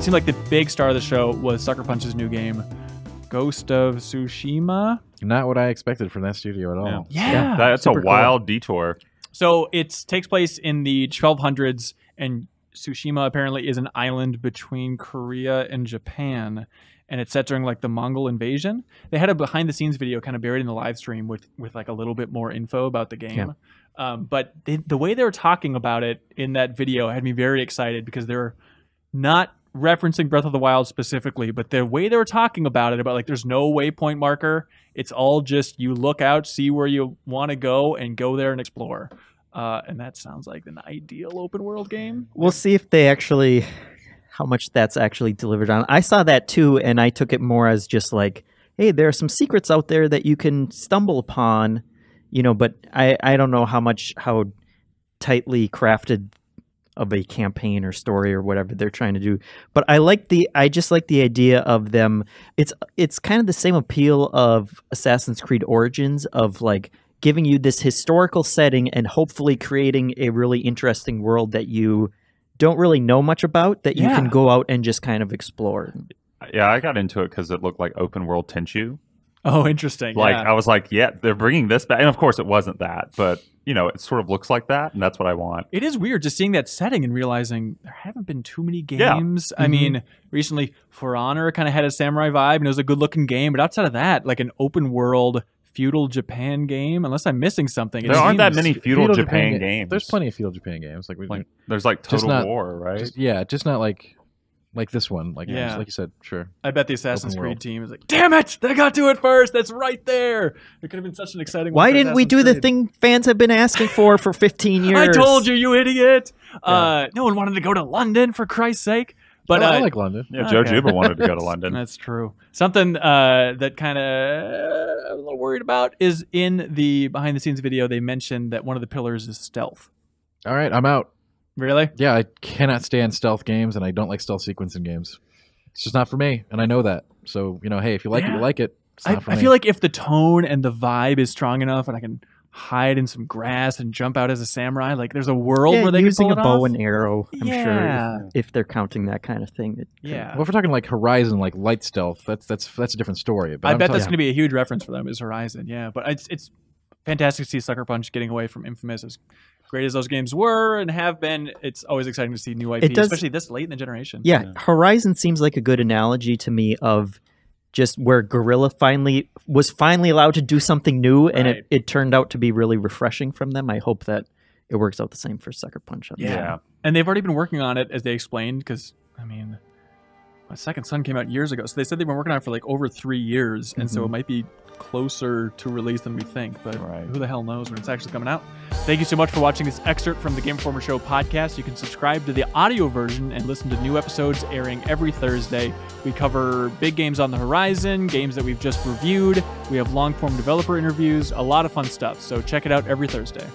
it seemed like the big star of the show was Sucker Punch's new game, Ghost of Tsushima. Not what I expected from that studio at all. Yeah. That's a wild detour. So it takes place in the 1200s, and Tsushima apparently is an island between Korea and Japan, and it's set during like the Mongol invasion. They had a behind-the-scenes video kind of buried in the live stream with like a little bit more info about the game. But the way they were talking about it in that video had me very excited, because they're not referencing Breath of the Wild specifically, but the way they were talking about it, about like there's no waypoint marker. It's all just you look out, see where you want to go, and go there and explore. And that sounds like an ideal open world game. We'll see if they actually, how much that's actually delivered on. I saw that too, and I took it more as just like, hey, there are some secrets out there that you can stumble upon, you know, but I don't know how tightly crafted of a campaign or story or whatever they're trying to do. But I just like the idea of them. It's kind of the same appeal of Assassin's Creed Origins, of like giving you this historical setting and hopefully creating a really interesting world that you don't really know much about, that you can go out and just kind of explore. Yeah, I got into it because it looked like open world Tenchu. Oh, interesting. Like, I was like, yeah, they're bringing this back. And of course it wasn't that, but you know, it sort of looks like that, and that's what I want. It is weird just seeing that setting and realizing there haven't been too many games. I mean, recently For Honor kind of had a samurai vibe, and it was a good looking game, but outside of that, like an open world Feudal Japan game, unless I'm missing something. There aren't that many Feudal Japan games. There's plenty of Feudal Japan games. There's like Total War, right? Just not like this one. Like you said, sure. I bet the Assassin's Creed team is like, damn it, they got to it first. That's right there. It could have been such an exciting one. Why didn't we do the thing fans have been asking for 15 years? I told you, you idiot. No one wanted to go to London, for Christ's sake. But I like London. Yeah, Joe Juba wanted to go to London. That's true. Something that kind of I'm a little worried about is in the behind-the-scenes video, they mentioned that one of the pillars is stealth. All right, I'm out. Really? Yeah, I cannot stand stealth games, and I don't like stealth sequencing games. It's just not for me, and I know that. So, you know, hey, if you like it, you like it. It's not for me. I feel like if the tone and the vibe is strong enough, and I can hide in some grass and jump out as a samurai, like there's a world where they using can pull a it bow off. and arrow, I'm sure, if they're counting that kind of thing. Well, if we're talking like Horizon, like light stealth, that's a different story. But I bet that's going to be a huge reference for them, is Horizon. Yeah, but it's fantastic to see Sucker Punch getting away from Infamous. As great as those games were and have been, it's always exciting to see new IP, especially this late in the generation. Yeah, Horizon seems like a good analogy to me of just where Guerrilla was finally allowed to do something new, and it turned out to be really refreshing from them. I hope that it works out the same for Sucker Punch. Yeah, and they've already been working on it, as they explained, because, I mean, my Second Son came out years ago, so they said they've been working on it for like over 3 years, and so it might be closer to release than we think, but who the hell knows when it's actually coming out. Thank you so much for watching this excerpt from the Game Informer Show podcast. You can subscribe to the audio version and listen to new episodes airing every Thursday. We cover big games on the horizon, games that we've just reviewed. We have long-form developer interviews, a lot of fun stuff, so check it out every Thursday.